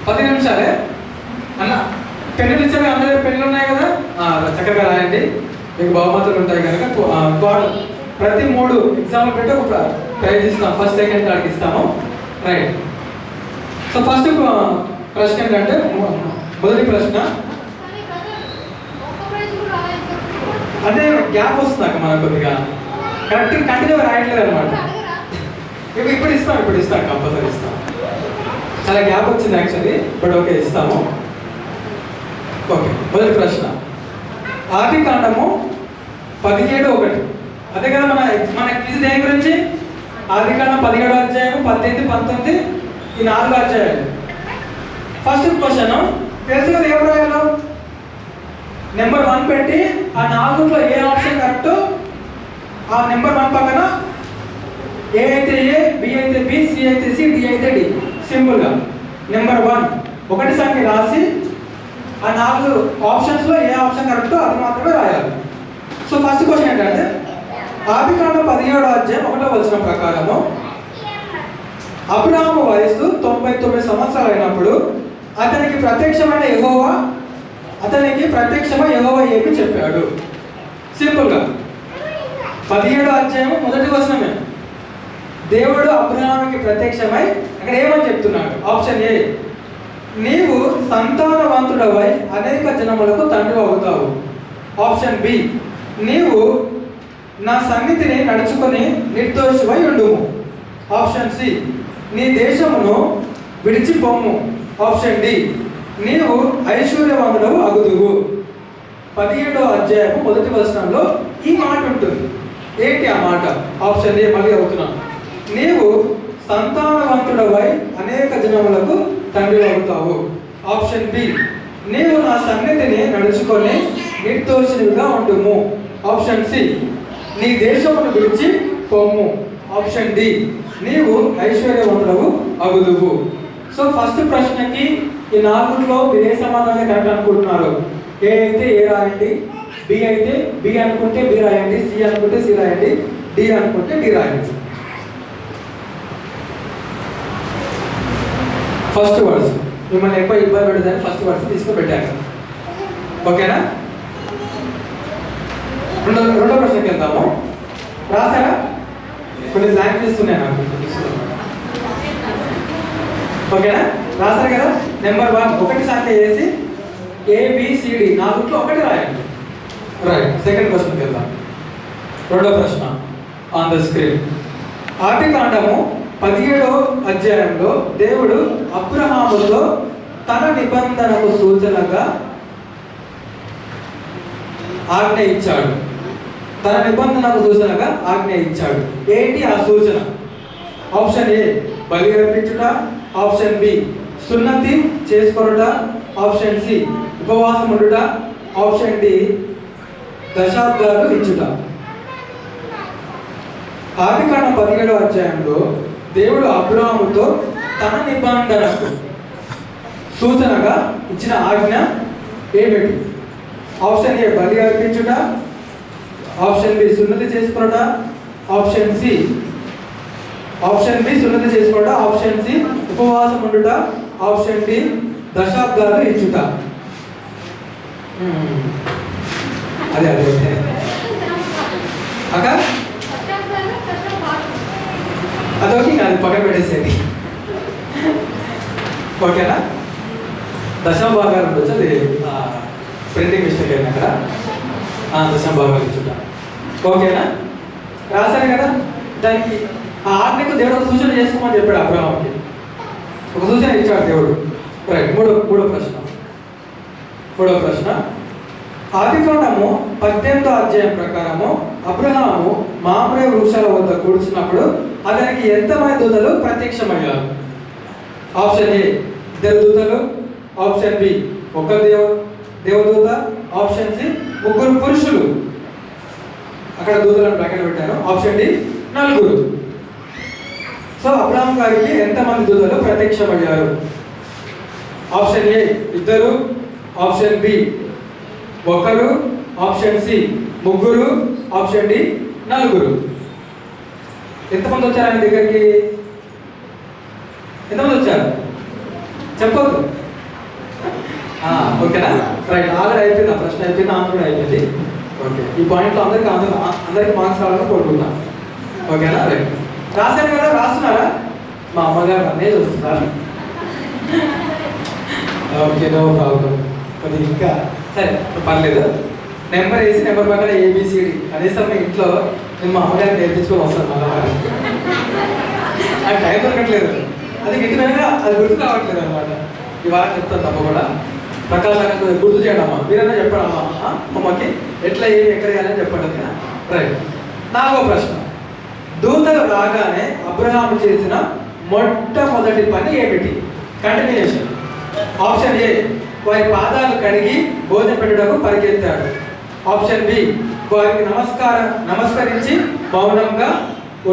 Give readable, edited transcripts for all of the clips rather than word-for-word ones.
10 నిమిషాలే అన్న. పెన్నులు ఇచ్చారు, అందరూ పెన్నులు ఉన్నాయి కదా, చక్కగా రాయండి. మీకు బహుమతులు ఉంటాయి కనుక ప్రతి 3 ఎగ్జామ్లు పెట్టి ఒక ప్రైజ్ ఇస్తాం. ఫస్ట్, సెకండ్, థర్డ్కి ఇస్తాము. రైట్. సో ఫస్ట్ ప్రశ్న ఏంటంటే, మొదటి ప్రశ్న అంటే గ్యాప్ వస్తుంది అక్క మనకు కొద్దిగా కంటిన్యూగా రాయట్లేదు అనమాట. ఇప్పుడు ఇస్తాం కంపల్సరీ ఇస్తాం. చాలా గ్యాప్ వచ్చింది యాక్చువల్లీ, బట్ ఓకే ఇస్తాము. ఓకే, మొదటి ప్రశ్న ఆదికాండము 17:1. అదే కదా మన క్విజ్ దేని గురించి? ఆదికాండం 17వ అధ్యాయం, 18, 19 ఈ 4 అధ్యాయాలు. ఫస్ట్ క్వశ్చన్ తెలుసు కదా, ఏం రాయాలో? నెంబర్ 1 పెట్టి ఆ 4లో ఏ ఆప్షన్ కరెక్ట్ ఆ నెంబర్ 1 పక్కన ఏ అయితే ఏ, బి అయితే బి, సి అయితే సి, డి అయితే డి. సింపుల్గా నెంబర్ 1 ఒకటి సంఖ్య రాసి ఆ 4 ఆప్షన్స్లో ఏ ఆప్షన్ కరెక్టో అది మాత్రమే రాయాలి. సో ఫస్ట్ క్వశ్చన్ ఏంటంటే, ఆదికాండం 17వ అధ్యాయం 1వ వచనం ప్రకారము అబ్రహాము వయస్సు 99 సంవత్సరాలు అయినప్పుడు అతనికి ప్రత్యక్షమై యెహోవా ఏమి చెప్పాడు? సింపుల్గా 17వ అధ్యాయం 1వ వచనమే. దేవుడు అబ్రహాముకి ప్రత్యక్షమై అక్కడ ఏమని చెప్తున్నాడు? ఆప్షన్ ఏ, నీవు సంతానవంతుడవై అనేక జనములకు తండ్రి అవుతావు. ఆప్షన్ బి, నీవు నా సన్నిధిని నడుచుకొని నిర్దోషివై ఉండుము. ఆప్షన్ సి, నీ దేశమును విడిచిపోము. ఆప్షన్ డి, నీవు ఐశ్వర్యవంతుడవు అగుదువు. 17వ అధ్యాయము 1వ వచనంలో ఈ మాట ఉంటుంది. ఏంటి ఆ మాట? ఆప్షన్ ఏ మళ్ళీ అవుతున్నాను. నీవు సంతానవంతుడవై అనేక జనములకు తండ్రి అవుతావు. ఆప్షన్ బి, నీవు నా సన్నిధిని నడుచుకొని నిర్దోషిగా ఉండుము. ఆప్షన్ సి, నీ దేశమును విడిచి పొమ్ము. ఆప్షన్ డి, నీవు ఐశ్వర్యవంతుడవు అగుదువు. సో ఫస్ట్ ప్రశ్నకి ఈ 4లో మీరు ఏ సమాధానం కరెక్ట్ అనుకుంటున్నారు? ఏ అయితే ఏ రాయండి, బి అయితే బి అనుకుంటే బి రాయండి, సి అనుకుంటే సి రాయండి, డి అనుకుంటే డి రాయండి. ఫస్ట్ వర్డ్స్ మిమ్మల్ని ఎక్కువ ఇబ్బంది పెడతాను, ఫస్ట్ వర్డ్స్ తీసుకుని పెట్టాక. ఓకేనా? రెండో ప్రశ్నకి వెళ్తాము. రాసారా? కొన్ని లాంగ్వేజెస్ ఉన్నాయి నాకు. ఓకేనా? రాసారు కదా? నెంబర్ 1 ఒకటి సంఖ్య వేసి ఏబిసిడి 4లో ఒకటి రాయండి. రైట్. సెకండ్ క్వశ్చన్కి వెళ్దాం. రెండో ప్రశ్న ఆన్ ద స్క్రీన్. ఆదికాండము 17వ అధ్యాయంలో దేవుడు అబ్రహాముతో తన నిబంధనకు సూచనగా ఆజ్ఞ ఇచ్చాడు. తన నిబంధనకు సూచనగా ఆజ్ఞ ఇచ్చాడు. ఏంటి ఆ సూచన? ఆప్షన్ ఏ, బలి అర్పించుట. ఆప్షన్ బి, సున్నతి చేసుకొనుట. ఆప్షన్ సి, ఉపవాసం ఉండుట. ఆప్షన్ డి, దశాబ్దాలు ఇచ్చుట. ఆదికాండం 17వ అధ్యాయంలో దేవుడు అబ్రహాముతో తన నిబంధనకు సూచనగా ఇచ్చిన ఆజ్ఞ ఏమిటి? ఆప్షన్ ఏ, బలి అర్పించుట. ఆప్షన్ బి, సున్నతి చేసుకొనుట. ఆప్షన్ బి సున్నతి చేసుకొనుట. ఆప్షన్ సి, ఉపవాసం ఉండుట. ఆప్షన్ డి, దశాబ్దాలు ఇచ్చుట. అదే అక్క అదొక అది పక్కన పెట్టేసేది. ఓకేనా? దశమ భాగాలు ఉండొచ్చు, అది ప్రింటింగ్ మిస్టేక్ అయినా అక్కడ. దశమ భాగాలు ఇచ్చుట. ఓకేనా? రాశారు కదా? దానికి ఆ ఆజ్ఞకు దేవుడు ఒక సూచన చేసుకోమని చెప్పాడు అబ్రహాముకి. ఒక సూచన ఇచ్చాడు దేవుడు. రైట్. మూడో ప్రశ్న ఆదికాండము 18వ అధ్యాయం ప్రకారము అబ్రహాము మామ్రే వృక్షాల వద్ద కూర్చున్నప్పుడు అతనికి ఎంతమంది దూతలు ప్రత్యక్షమయ్యారు? ఆప్షన్ ఏ, 2 దూతలు. ఆప్షన్ బి, 1 దేవదూత. ఆప్షన్ సి, 3 పురుషులు. అక్కడ దూతలను బ్రాకెట్ పెట్టారు. Option D, 4. సో అబ్రహాం గారికి ఎంతమంది దూతలు ప్రత్యక్షమయ్యారు? Option A 2. Option B 1. Option C 3. Option D 4. ఎంతమంది వచ్చారు ఆయన దగ్గరికి? ఎంతమంది వచ్చారు? చెప్పొద్దు. ఓకేనా? రైట్. ఆల్రెడీ అయిపోయింది, ఆ ప్రశ్న అయిపోయింది, ఆన్సర్ కూడా అయిపోయింది. ఓకే, ఈ పాయింట్లో అందరికి మార్క్స్ రావాలని కోరుకుంటున్నాను. ఓకేనా? రైట్. రాశారు కదా? రాస్తున్నారా? మా అమ్మగారు అన్నీ చూస్తున్నారు. Okay, no problem. కొద్దిగా ఇంకా సరే పర్లేదు. నెంబర్ వేసి నెంబర్ ప్రకారం ఏబిసిడి కనీసం మీ ఇంట్లో నేను మా అమ్మగారికి నేర్పించుకొని వస్తాను. మళ్ళీ నాకు టైం దొరకట్లేదు, అది ఇంటి వెనక అది గుర్తు కావట్లేదు అనమాట. ఇవాళ చెప్తాను తప్పకుండా. ప్రకాశ్ గుర్తు చేయడం అమ్మా, మీరైనా చెప్పండి అమ్మా అమ్మకి ఎట్లా ఏమి ఎక్కడ వేయాలని చెప్పండి. ఓకేనా? రైట్. నాకో ప్రశ్న. దూతలు రాగానే అబ్రహాము చేసిన మొట్టమొదటి పని ఏమిటి? కంటిన్యూషన్. ఆప్షన్ ఏ, వారి పాదాలు కడిగి భోజనం పెట్టడానికి పరిగెత్తాడు. ఆప్షన్ బి, వారికి నమస్కరించి మౌనంగా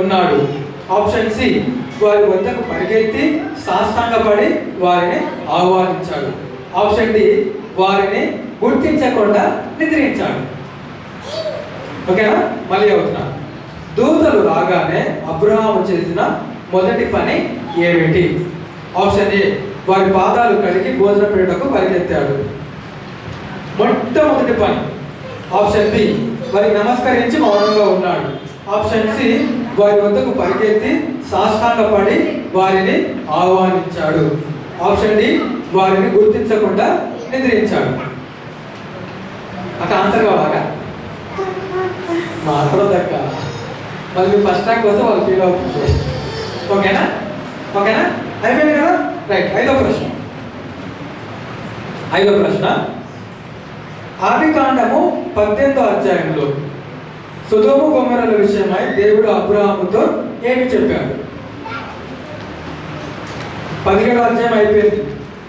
ఉన్నాడు. ఆప్షన్ సి, వారి వద్దకు పరిగెత్తి సాష్టాంగపడి వారిని ఆహ్వానించాడు. ఆప్షన్ డి, వారిని గుర్తించకుండా నిద్రించాడు. ఓకేనా? మళ్ళీ అవుతున్నా. దూతలు రాగానే అబ్రహాము చేసిన మొదటి పని ఏమిటి? ఆప్షన్ ఏ, వారి పాదాలు కడిగి భోజనం పెట్టడానికి పరిగెత్తాడు, మొట్టమొదటి పని. ఆప్షన్ బి, వారికి నమస్కరించి మౌనంగా ఉన్నాడు. ఆప్షన్ సి, వారి వద్దకు పరిగెత్తి సాష్టాంగపడి వారిని ఆహ్వానించాడు. ఆప్షన్ డి, వారిని గుర్తించకుండా నిద్రించాడు. అక్కడ ఆన్సర్ కావాలా? మాట్లాడదక్క, మళ్ళీ ఫస్ట్ ర్యాంక్ వస్తే వాళ్ళు ఫీల్ అవుతుంది. ఓకేనా? ఓకేనా? అయిపోయింది కదా? రైట్. ఐదో ప్రశ్న. ఆదికాండము 18వ అధ్యాయంలో సొదొమ గొమొర్రాల విషయమై దేవుడు అబ్రహాముతో ఏమి చెప్పాడు? 17వ అధ్యాయం అయిపోయింది,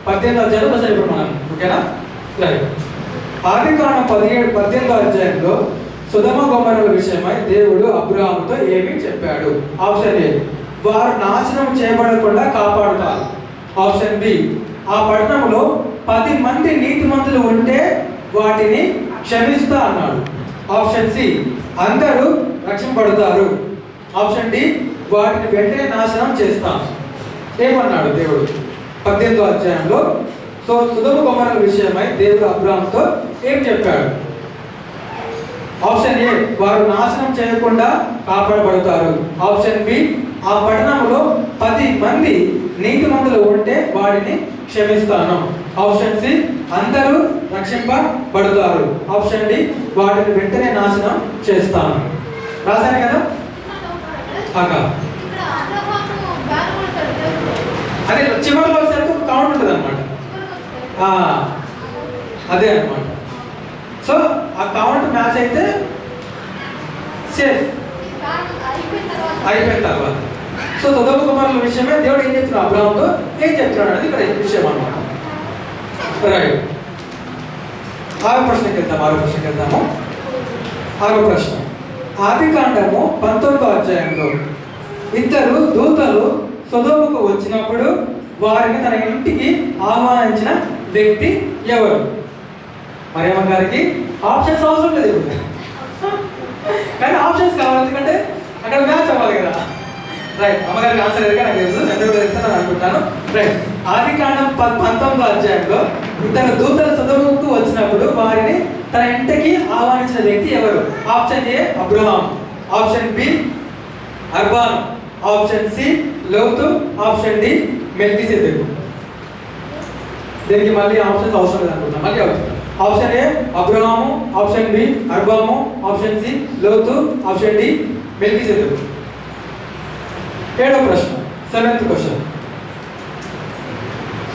18వ అధ్యాయం బస్ అయిపోయి మనం. ఓకేనా? రైట్. ఆదికాండం 18వ అధ్యాయంలో సొదొమ గొమొర్రాల విషయమై దేవుడు అబ్రహాముతో ఏమి చెప్పాడు? ఆప్షన్ ఏ, వారు నాశనం చేయబడకుండా కాపాడుతారు. ఆప్షన్ బి, ఆ పట్టణంలో 10 మంది నీతిమంతులు ఉంటే వాటిని క్షమిస్తా అన్నాడు. ఆప్షన్ సి, అందరూ రక్షింపబడతారు. ఆప్షన్ డి, వాటిని వెంటనే నాశనం చేస్తాం. ఏమన్నాడు దేవుడు 18వ అధ్యాయంలో? సొదొమ గొమొర్రాల విషయమై దేవుడు అబ్రహాముతో ఏం చెప్పాడు? ఆప్షన్ ఏ, వారు నాశనం చేయకుండా కాపాడబడతారు. ఆప్షన్ బి, ఆ పట్టణంలో 10 మంది నీతిమంతులు ఉంటే వాడిని క్షమిస్తాను. ఆప్షన్ సి, అందరూ రక్షింపబడతారు. ఆప్షన్ డి, వాటిని వెంటనే నాశనం చేస్తాను. రాశాను కదా? అదే చివరిలో వచ్చేసరికి ఒక కౌంట్ ఉంటుంది అనమాట. అదే అనమాట. సో ఆ కౌంట్ మ్యాచ్ అయితే సేఫ్. అయిపోయిన తర్వాత సో సొదొమ గొమొర్రాల విషయమే దేవుడు ఏం చెప్తున్నాడు అబ్రహాముతో, ఏం చెప్తున్నాడు అనేది ఇక్కడ విషయం అన్నమాట. రైట్. ఆరో ప్రశ్నకి వెళ్దాము. ఆరో ప్రశ్న. ఆదికాండము 19వ అధ్యాయంలో 2 దూతలు సొదొమకు వచ్చినప్పుడు వారిని తన ఇంటికి ఆహ్వానించిన వ్యక్తి ఎవరు? మరియమ్మ గారికి ఆప్షన్స్ అవసరం లేదు, కానీ ఆప్షన్స్ కావాలి, ఎందుకంటే అక్కడ మ్యాచ్ అవ్వాలి కదా. రైట్. అమ్మగారికి ఆన్సర్ ఏదైనా నాకు తెలుసు, ఎందుకు తెలుసు అని అనుకుంటాను. రైట్. ఆదికాండం 19వ అధ్యాయంలో 2 దూతలు సొదొమకు వచ్చినప్పుడు వారిని తన ఇంటికి ఆహ్వానించిన వ్యక్తి ఎవరు? Option A, Abraham. Option B, అర్బాన్. Option C, Lot. Option D, Melchizedek. దీనికి మళ్ళీ ఆప్షన్స్ అవసరం లేదు అనుకుంటా. మళ్ళీ option A Abraham, option B అర్బాము, option C Lot, option D Melchizedek. 7వ ప్రశ్న, 7th క్వశ్చన్.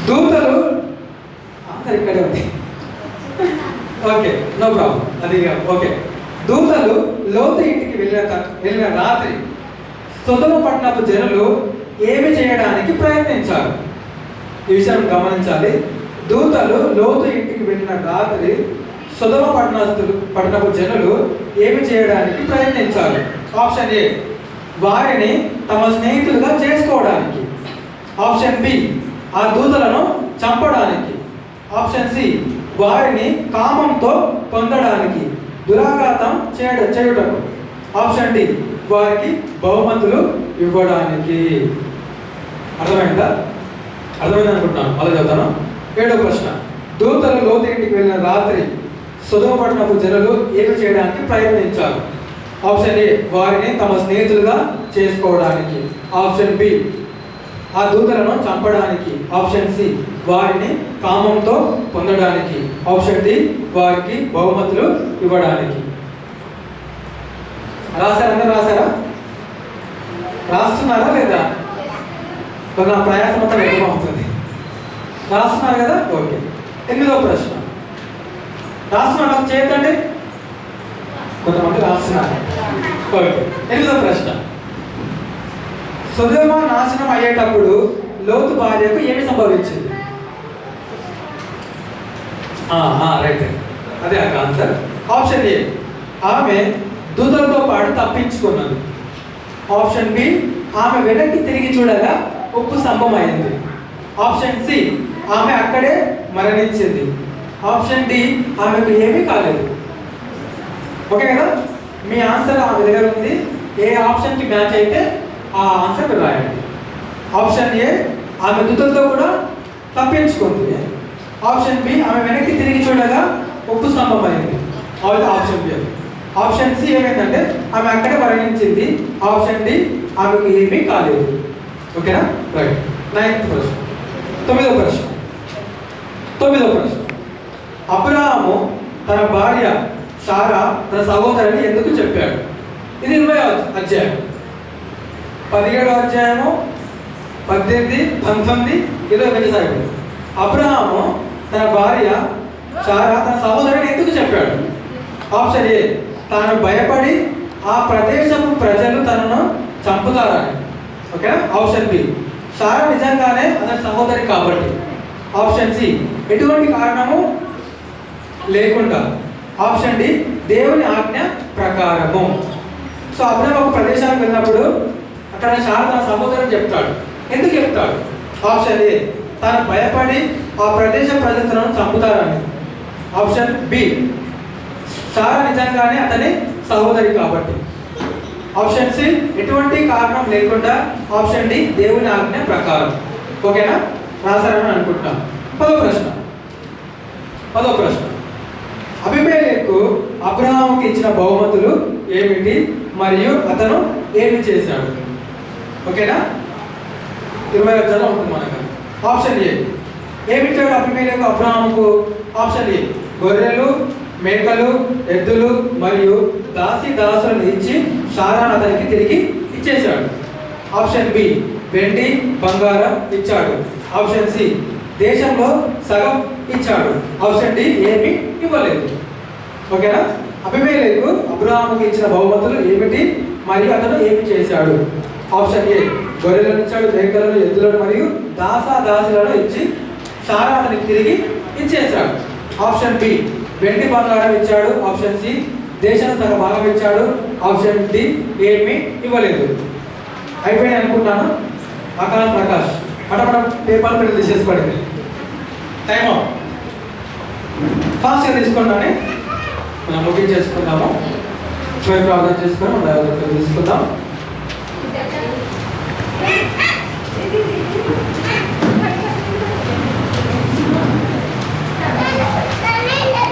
దూతలు ఇక్కడే ఉంది. Okay, no problem. అది ఓకే. దూతలు లోతు ఇంటికి వెళ్ళిన రాత్రి సొదొమ పట్టణపు జనులు ఏమి చేయడానికి ప్రయత్నించారు? ఈ విషయం గమనించాలి. దూతలు లోతు ఇంటికి వెళ్ళిన రాత్రి సొదొమ పట్టణపు జనులు ఏమి చేయడానికి ప్రయత్నించారు? ఆప్షన్ ఏ, వారిని తమ స్నేహితులుగా చేసుకోవడానికి. ఆప్షన్ బి, ఆ దూతలను చంపడానికి. ఆప్షన్ సి, వారిని కామంతో పొందడానికి, దురాఘాతం చేయుటకు. ఆప్షన్ డి, వారికి బహుమతులు ఇవ్వడానికి. అర్థమైందా? అర్థమైంది అనుకుంటున్నాను. అలా చదువుతాను. 7వ ప్రశ్న, దూతలు లోతు ఇంటికి వెళ్ళిన రాత్రి సొదొమ పట్టణపు జనులు ఏమి చేయడానికి ప్రయత్నించారు? ఆప్షన్ ఏ, వారిని తమ స్నేహితులుగా చేసుకోవడానికి. ఆప్షన్ బి, ఆ దూతలను చంపడానికి. ఆప్షన్ సి, వారిని కామంతో పొందడానికి. ఆప్షన్ డి, వారికి బహుమతులు ఇవ్వడానికి. రాశారా? అందరూ రాశారా? రాస్తున్నారా లేదా? నా ప్రయాసం అంతా వ్యర్థమవుతుంది. రాస్తున్నారు కదా? ఓకే. 8వ ప్రశ్న, రాస్తున్నారు చేయకండి. కొంతమంది రాస్తున్నారు. ఓకే. 8వ ప్రశ్న, సొదొమ నాశనం అయ్యేటప్పుడు లోతు భార్యకు ఏమి సంభవించింది? రైట్, అదే ఆ ఆన్సర్. ఆప్షన్ ఏ, ఆమె దూతలతో పాటు తప్పించుకున్నది. ఆప్షన్ బి, ఆమె వెనక్కి తిరిగి చూడగా ఉప్పు స్తంభం అయింది. ఆప్షన్ సి, ఆమె అక్కడే మరణించింది. ఆప్షన్ డి, ఆమెకు ఏమీ కాలేదు. ఓకే కదా? మీ ఆన్సర్ ఆమె దగ్గర ఉంది. ఏ ఆప్షన్కి మ్యాచ్ అయితే ఆ ఆన్సర్ మీరు రాయండి. ఆప్షన్ ఏ, ఆమె దూతలతో కూడా తప్పించుకుంది. ఆప్షన్ బి, ఆమె వెనక్కి తిరిగి చూడగా ఉప్పు స్తంభం అయింది. Option B. ఆప్షన్ సి ఏమైందంటే ఆమె అక్కడే మరణించింది. ఆప్షన్ డి, ఆమెకు ఏమీ కాలేదు. ఓకేనా? రైట్. 9వ ప్రశ్న. 9వ ప్రశ్న, అబ్రహాము తన భార్య సారా తన సహోదరుని ఎందుకు చెప్పాడు? ఇది 20వ అధ్యాయం. 17వ అధ్యాయము 18, 19, 20 సాగు. అబ్రహాము తన భార్య సారా తన సహోదరుని ఎందుకు చెప్పాడు? ఆప్షన్ ఏ, తాను భయపడి ఆ ప్రదేశపు ప్రజలు తనను చంపుతారని. ఓకేనా? ఆప్షన్ బి, సారా నిజంగానే అతని సహోదరి కాబట్టి. ఆప్షన్ సి, ఎటువంటి కారణము లేకుండా. ఆప్షన్ డి, దేవుని ఆజ్ఞ ప్రకారము. సో అబ్రహాము ఒక ప్రదేశానికి వెళ్ళినప్పుడు అక్కడ సారా తన సహోదరుని చెప్తాడు. ఎందుకు చెప్తాడు? ఆప్షన్ ఏ, తాను భయపడి ఆ ప్రదేశ ప్రజలు తనను చంపుతారని. ఆప్షన్ బి, సారా నిజంగానే అతని సహోదరి కాబట్టి. ఆప్షన్ సి, ఎటువంటి కారణం లేకుండా. ఆప్షన్ డి, దేవుని ఆజ్ఞ ప్రకారం. ఓకేనా? రాశారని అనుకుంటున్నాం. 10వ ప్రశ్న, అబీమెలెకు అబ్రహాముకి ఇచ్చిన బహుమతులు ఏమిటి మరియు అతను ఏమి చేశాడు? ఓకేనా? 20 అధ్యాయంలో ఉంటుంది మనకు. ఆప్షన్ ఏ, ఏమిచ్చాడు అబీమెలెకు అబ్రహాముకు? ఆప్షన్ ఏ, గొర్రెలు, మేకలు, ఎద్దులు మరియు దాసులను ఇచ్చి సారాను అతనికి తిరిగి ఇచ్చేశాడు. ఆప్షన్ బి, వెండి బంగారం ఇచ్చాడు. ఆప్షన్ సి, దేశంలో సగం ఇచ్చాడు. ఆప్షన్ డి, ఏమి ఇవ్వలేదు. ఓకేనా? అబీమెలెకు అబ్రహాముకి ఇచ్చిన బహుమతులు ఏమిటి మరియు అతను ఏమి చేశాడు? ఆప్షన్ ఏ, గొర్రెలను ఇచ్చాడు, మేకలను, ఎద్దులను మరియు దాసులను ఇచ్చి సారా అతనికి తిరిగి ఇచ్చేశాడు. ఆప్షన్ బి, వెండి బంగారం ఇచ్చాడు. ఆప్షన్ సి, దేశంలో సగం భాగం ఇచ్చాడు. ఆప్షన్ డి, ఏమీ ఇవ్వలేదు. అయిపోయింది అనుకుంటాను. ఆకాశ్ ప్రకాష్ పటపట పేపర్ పెట్టి తీసేసుకోండి. టైం ఫాస్ట్గా తీసుకుంటానే మనం ముగించేసుకుందాము. చివరి ప్రార్థన చేసుకొని మనం తీసుకుందాం.